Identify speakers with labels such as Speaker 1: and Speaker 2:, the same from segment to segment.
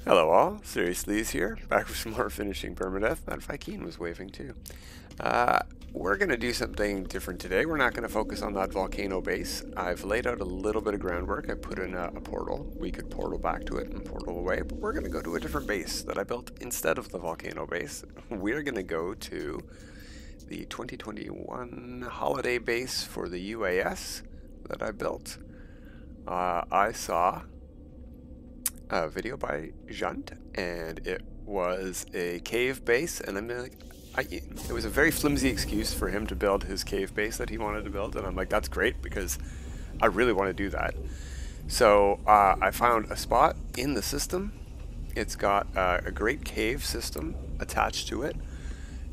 Speaker 1: Hello all, Seriously's here, back with some more Finishing Permadeath. That Viking was waving too. We're going to do something different today. We're not going to focus on that volcano base. I've laid out a little bit of groundwork. I put in a portal. We could portal back to it and portal away, but we're going to go to a different base that I built instead of the volcano base. We're going to go to the 2021 holiday base for the UAS that I built. I saw a video by Xaine, and it was a cave base, and I'm like, it was a very flimsy excuse for him to build his cave base that he wanted to build, and I'm like, that's great because I really want to do that. So I found a spot in the system. It's got a great cave system attached to it,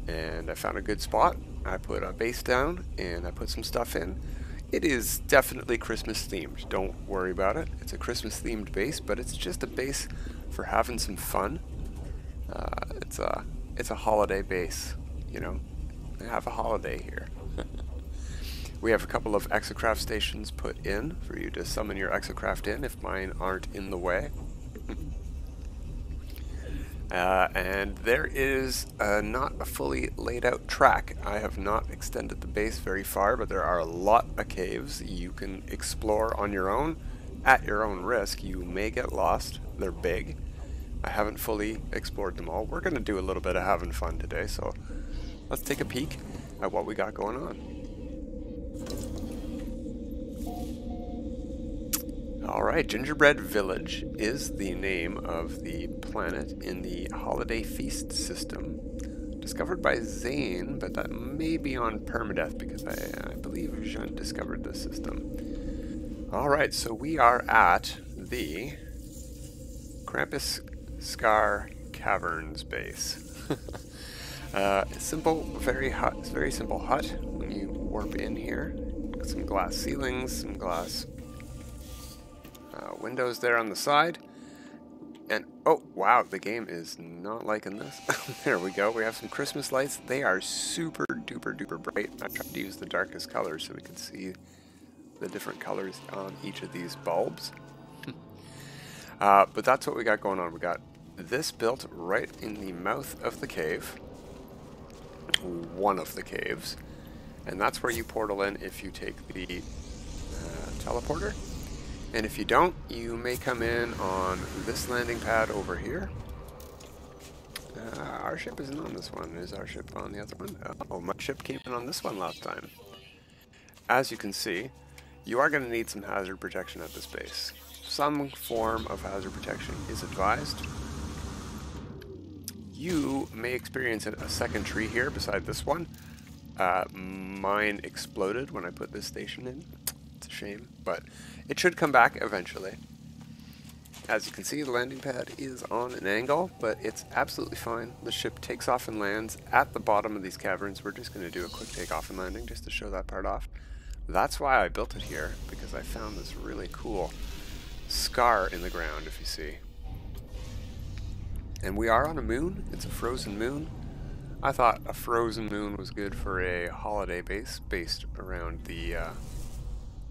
Speaker 1: and I found a good spot. I put a base down and I put some stuff in. It is definitely Christmas themed, don't worry about it. It's a Christmas themed base, but it's just a base for having some fun. It's a holiday base, you know. Have a holiday here. We have a couple of exocraft stations put in for you to summon your exocraft in if mine aren't in the way. And there is not a fully laid out track. I have not extended the base very far, but there are a lot of caves you can explore on your own at your own risk. You may get lost. They're big. I haven't fully explored them all. We're going to do a little bit of having fun today, so let's take a peek at what we got going on. Alright, Gingerbread Village is the name of the planet in the Holiday Feast system. Discovered by Xaine, but that may be on Permadeath because I believe Xaine discovered this system. Alright, so we are at the Krampus Scar Caverns base. Simple, very simple hut when you warp in here. Got some glass ceilings, some glass windows there on the side, and oh wow, the game is not liking this. There we go, we have some Christmas lights. They are super duper duper bright. I tried to use the darkest colors so we could see the different colors on each of these bulbs. But that's what we got going on. We got this built right in the mouth of the cave, one of the caves, and that's where you portal in if you take the teleporter. And if you don't, you may come in on this landing pad over here. Our ship isn't on this one. Is our ship on the other one? Oh, my ship came in on this one last time. As you can see, you are going to need some hazard protection at this base. Some form of hazard protection is advised. You may experience a second tree here beside this one. Mine exploded when I put this station in. It's a shame, but it should come back eventually. As you can see, the landing pad is on an angle, but it's absolutely fine. The ship takes off and lands at the bottom of these caverns. We're just going to do a quick takeoff and landing just to show that part off. That's why I built it here, because I found this really cool scar in the ground, if you see. And we are on a moon. It's a frozen moon. I thought a frozen moon was good for a holiday base based around the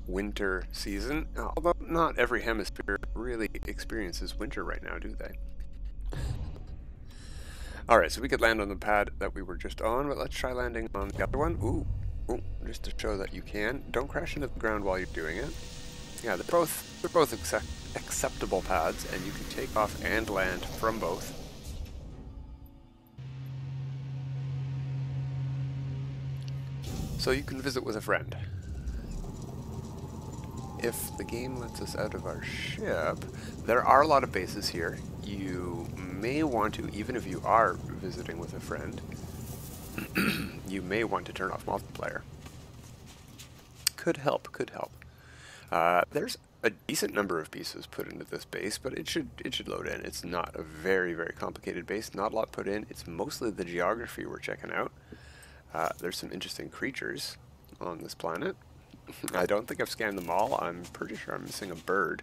Speaker 1: winter season, although not every hemisphere really experiences winter right now, do they? Alright, so we could land on the pad that we were just on, but let's try landing on the other one. Ooh, just to show that you can. Don't crash into the ground while you're doing it. Yeah, they're both acceptable pads, and you can take off and land from both. So you can visit with a friend. If the game lets us out of our ship, there are a lot of bases here. You may want to, even if you are visiting with a friend, you may want to turn off multiplayer. Could help, could help. There's a decent number of pieces put into this base, but it should load in. It's not a very, very complicated base, not a lot put in. It's mostly the geography we're checking out. There's some interesting creatures on this planet. I don't think I've scanned them all. I'm pretty sure I'm missing a bird.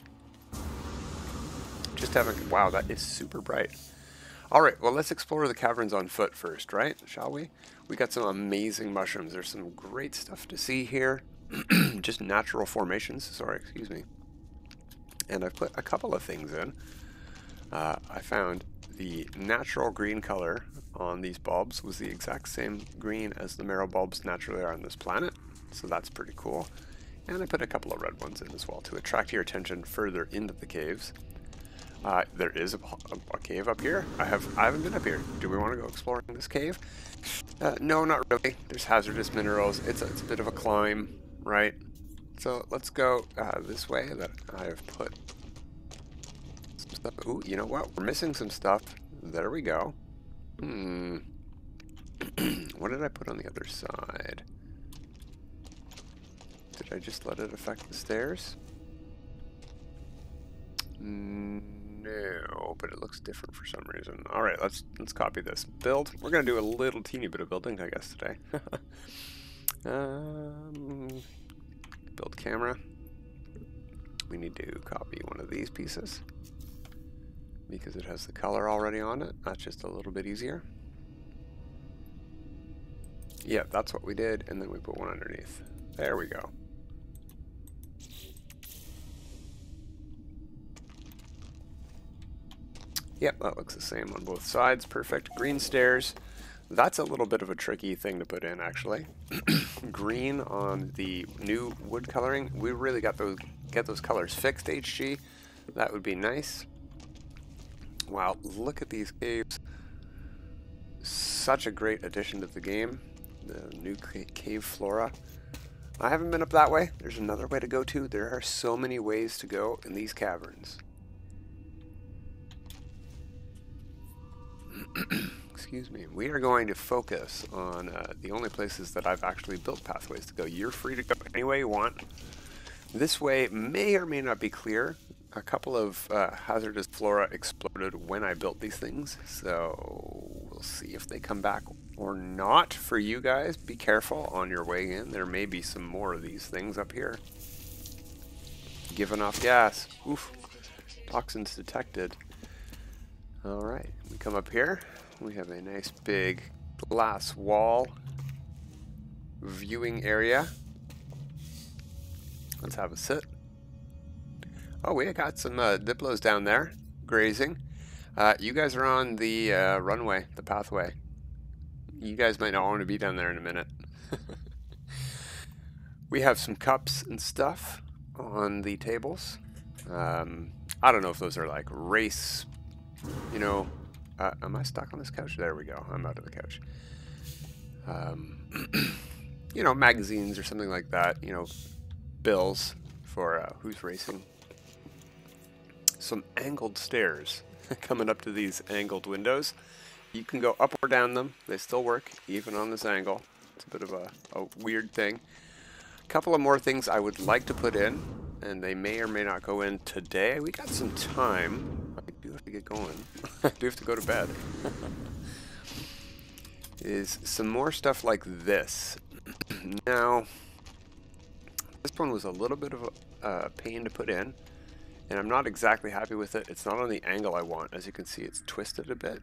Speaker 1: Just haven't... Wow, that is super bright. Alright, well let's explore the caverns on foot first, right? Shall we? We got some amazing mushrooms. There's some great stuff to see here. Just natural formations. Sorry, excuse me. And I've put a couple of things in. I found the natural green color on these bulbs was the exact same green as the marrow bulbs naturally are on this planet, so that's pretty cool. And I put a couple of red ones in as well to attract your attention further into the caves. There is a cave up here. I haven't been up here. Do we want to go exploring this cave? No, not really. There's hazardous minerals. It's a bit of a climb, right? So let's go this way that I've put some stuff. Ooh, you know what? We're missing some stuff. There we go. What did I put on the other side? Did I just let it affect the stairs? No, but it looks different for some reason. All right, let's copy this. Build. We're gonna do a little teeny bit of building, I guess, today. Build camera. We need to copy one of these pieces because it has the color already on it. That's just a little bit easier. Yeah, that's what we did, and then we put one underneath. There we go. Yep, that looks the same on both sides. Perfect. Green stairs. That's a little bit of a tricky thing to put in, actually. Green on the new wood coloring. We really got get those colors fixed, HG. That would be nice. Wow, look at these caves. Such a great addition to the game. The new cave flora. I haven't been up that way. There's another way to go to. There are so many ways to go in these caverns. Excuse me. We are going to focus on the only places that I've actually built pathways to go. You're free to go any way you want. This way may or may not be clear. A couple of hazardous flora exploded when I built these things, so we'll see if they come back or not. For you guys, be careful on your way in. There may be some more of these things up here. Giving off gas. Oof. Toxins detected. Alright, we come up here. We have a nice big glass wall viewing area. Let's have a sit. Oh, we got some diplos down there grazing. You guys are on the runway, the pathway. You guys might not want to be down there in a minute. We have some cups and stuff on the tables. I don't know if those are like race, you know. Am I stuck on this couch? There we go. I'm out of the couch. You know, magazines or something like that. You know, bills for who's racing. Some angled stairs coming up to these angled windows. You can go up or down them. They still work, even on this angle. It's a bit of a weird thing. A couple of more things I would like to put in, and they may or may not go in today. We got some time. I do have to get going. I do have to go to bed. Is some more stuff like this. Now, this one was a little bit of a pain to put in, and I'm not exactly happy with it. It's not on the angle I want. As you can see, it's twisted a bit.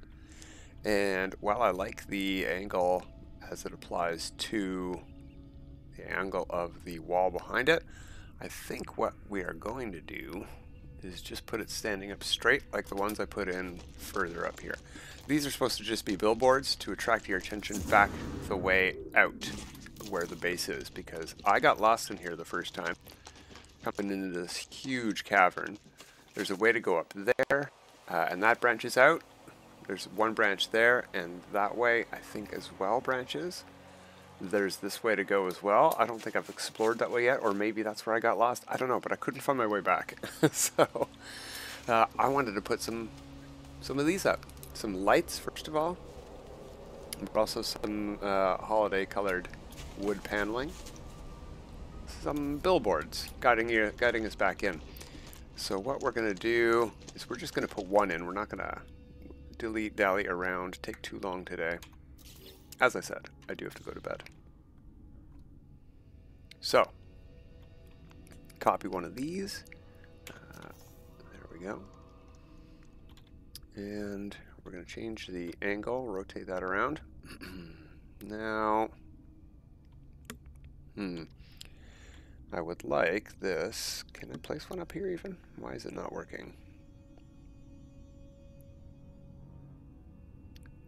Speaker 1: And while I like the angle as it applies to the angle of the wall behind it, I think what we are going to do is just put it standing up straight like the ones I put in further up here. These are supposed to just be billboards to attract your attention back the way out where the base is, because I got lost in here the first time coming into this huge cavern. There's a way to go up there, and that branches out. There's one branch there, and that way I think as well branches. There's this way to go as well. I don't think I've explored that way yet, or maybe that's where I got lost. I don't know, but I couldn't find my way back. So I wanted to put some of these up. Some lights, first of all, but also some holiday colored wood paneling. Some billboards guiding us back in. So what we're going to do is we're just going to put one in. We're not going to dilly-dally around, take too long today. As I said, I do have to go to bed. So, copy one of these. There we go. And we're going to change the angle, rotate that around. Now, I would like this. Can I place one up here even? Why is it not working?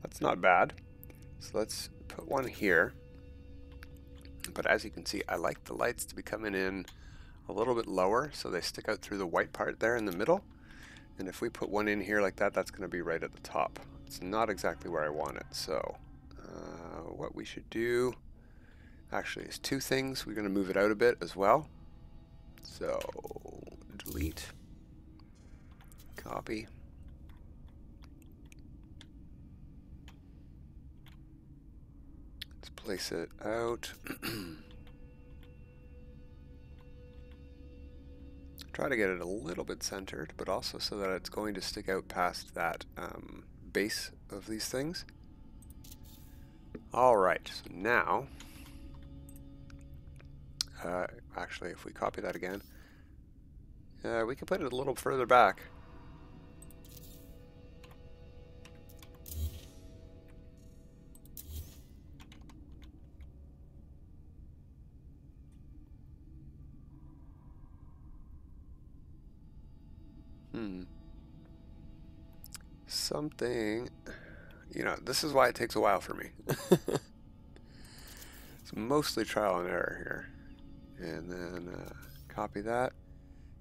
Speaker 1: That's not bad. So let's put one here. But as you can see, I like the lights to be coming in a little bit lower so they stick out through the white part there in the middle. And if we put one in here like that, that's going to be right at the top. It's not exactly where I want it. So what we should do actually is two things. We're going to move it out a bit as well. So delete, copy. Let's place it out. Try to get it a little bit centered, but also so that it's going to stick out past that base of these things. Alright, so now, actually if we copy that again, we can put it a little further back. Something, you know, this is why it takes a while for me. It's mostly trial and error here. And then copy that.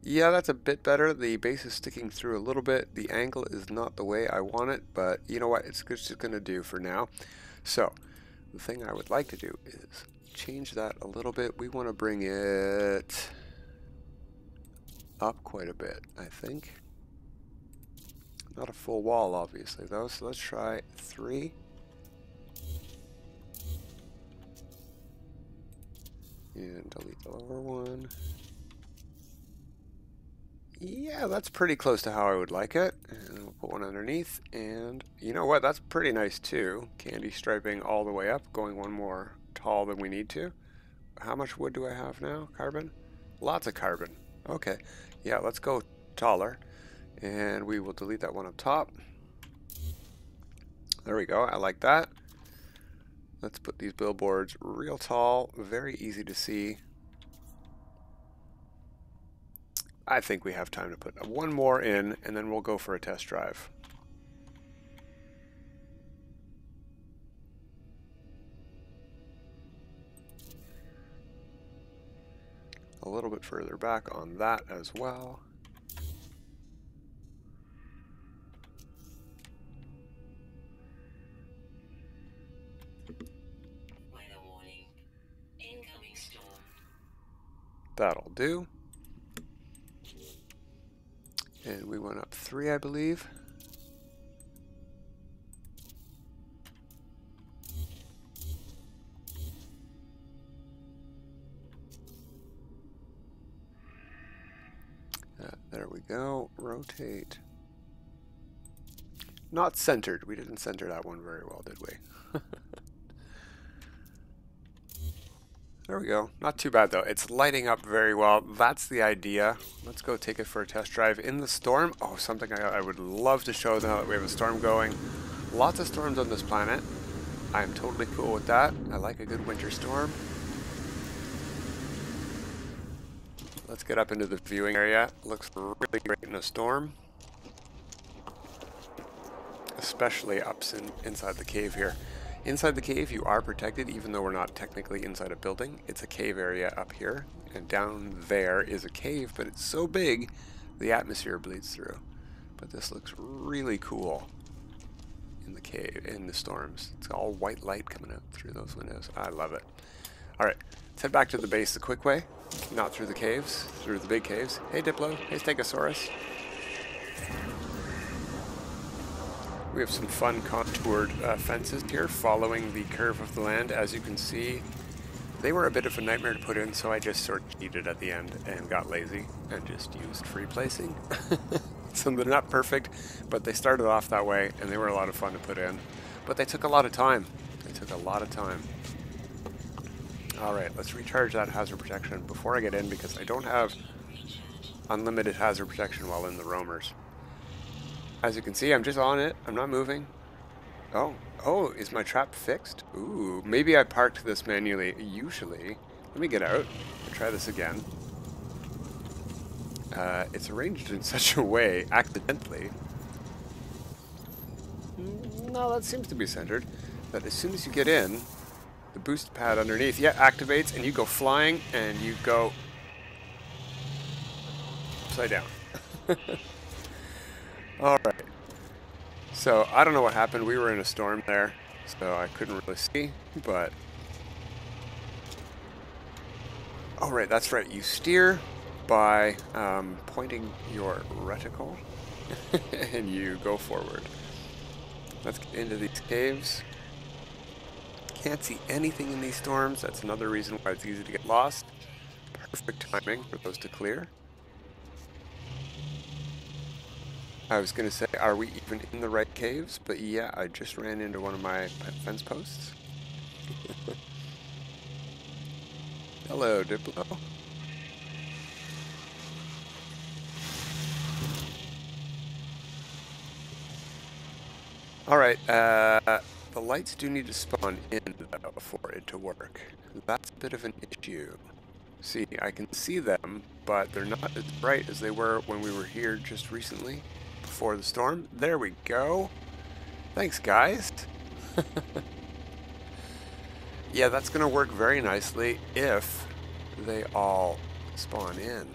Speaker 1: Yeah, that's a bit better. The base is sticking through a little bit. The angle is not the way I want it, but you know what? It's just going to do for now. So the thing I would like to do is change that a little bit. We want to bring it up quite a bit, I think. Not a full wall, obviously, though, so let's try 3. And delete the lower one. Yeah, that's pretty close to how I would like it. And we'll put one underneath, and you know what? That's pretty nice, too. Candy striping all the way up, going one more tall than we need to. How much wood do I have now? Carbon? Lots of carbon. Okay. Yeah, let's go taller. And we will delete that one up top. There we go. I like that. Let's put these billboards real tall. Very easy to see. I think we have time to put one more in, and then we'll go for a test drive. A little bit further back on that as well. That'll do. And we went up 3, I believe. There we go. Rotate. Not centered. We didn't center that one very well, did we? There we go. Not too bad, though. It's lighting up very well. That's the idea. Let's go take it for a test drive in the storm. Oh, something I would love to show now that we have a storm going. Lots of storms on this planet. I am totally cool with that. I like a good winter storm. Let's get up into the viewing area. Looks really great in a storm. Especially up inside the cave here. Inside the cave, you are protected, even though we're not technically inside a building. It's a cave area up here, and down there is a cave, but it's so big, the atmosphere bleeds through. But this looks really cool in the cave, in the storms. It's all white light coming out through those windows. I love it. All right, let's head back to the base the quick way, not through the caves, through the big caves. Hey, Diplo. Hey, stegosaurus. We have some fun contoured fences here following the curve of the land. As you can see, they were a bit of a nightmare to put in, so I just sort of cheated at the end and got lazy and just used free placing. So they're not perfect, but they started off that way and they were a lot of fun to put in. But they took a lot of time. They took a lot of time. Alright, let's recharge that hazard protection before I get in because I don't have unlimited hazard protection while in the roamers. As you can see, I'm just on it. I'm not moving. Oh, is my trap fixed? Ooh, maybe I parked this manually. Usually, let me get out and try this again. It's arranged in such a way, accidentally. No, that seems to be centered. That as soon as you get in, the boost pad underneath, yeah, activates, and you go flying, and you go upside down. Alright. So, I don't know what happened. We were in a storm there, so I couldn't really see, but... Oh, right, that's right. You steer by pointing your reticle, and you go forward. Let's get into these caves. Can't see anything in these storms. That's another reason why it's easy to get lost. Perfect timing for those to clear. I was going to say, are we even in the right caves? But yeah, I just ran into one of my fence posts. Hello, Diplo. Alright, the lights do need to spawn in, though, for it to work. That's a bit of an issue. See, I can see them, but they're not as bright as they were when we were here just recently, before the storm. There we go. Thanks, guys. Yeah, that's going to work very nicely if they all spawn in.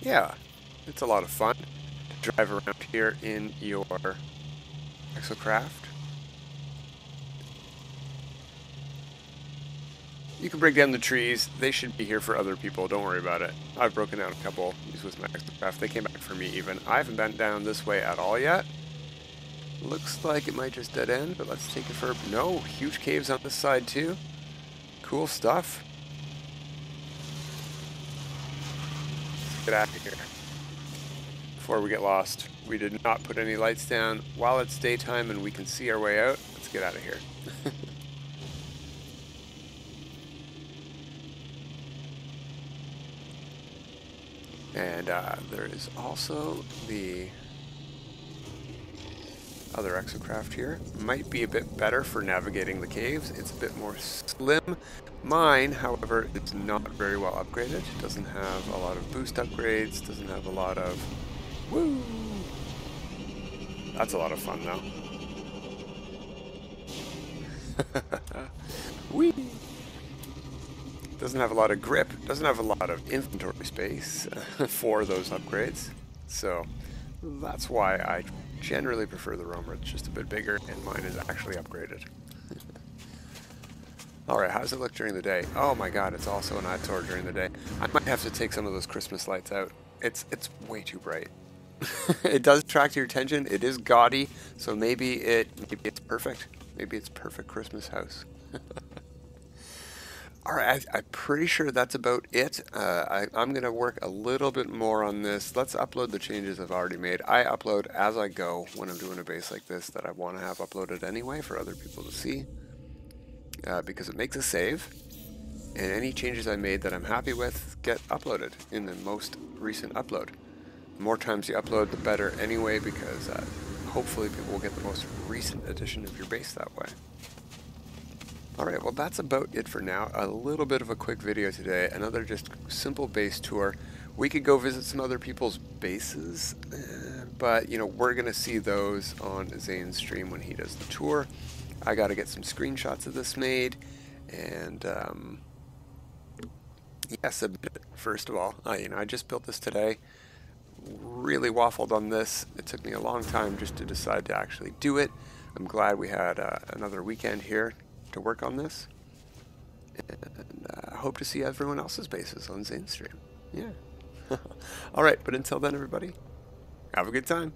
Speaker 1: Yeah, it's a lot of fun to drive around here in your exocraft. You can break down the trees. They should be here for other people. Don't worry about it. I've broken down a couple. These with my exocraft. They came back for me even. I haven't been down this way at all yet. Looks like it might just dead end, but let's take it for... No, huge caves on this side too. Cool stuff. Let's get out of here before we get lost. We did not put any lights down while it's daytime and we can see our way out. Let's get out of here. And there is also the other exocraft here. Might be a bit better for navigating the caves. It's a bit more slim. Mine, however, is not very well upgraded. It doesn't have a lot of boost upgrades. Doesn't have a lot of... Woo! That's a lot of fun, though. Whee! Doesn't have a lot of grip. Doesn't have a lot of inventory space for those upgrades. So that's why I generally prefer the roamer. It's just a bit bigger, and mine is actually upgraded. Alright, how does it look during the day? Oh my god, it's also an eyesore during the day. I might have to take some of those Christmas lights out. It's way too bright. It does attract your attention. It is gaudy, so maybe it's perfect. Maybe it's perfect Christmas house. Alright, I'm pretty sure that's about it. I'm going to work a little bit more on this. Let's upload the changes I've already made. I upload as I go when I'm doing a base like this that I want to have uploaded anyway for other people to see. Because it makes a save. And any changes I made that I'm happy with get uploaded in the most recent upload. The more times you upload, the better anyway, because hopefully people will get the most recent edition of your base that way. Alright, well that's about it for now. A little bit of a quick video today. Another just simple base tour. We could go visit some other people's bases, but you know, we're going to see those on Xaine's stream when he does the tour. I got to get some screenshots of this made, and yeah, submit it first of all. You know, I just built this today. Really waffled on this. It took me a long time just to decide to actually do it. I'm glad we had another weekend here to work on this, and I hope to see everyone else's bases on Xaine's stream. Yeah. Alright, but until then everybody, have a good time.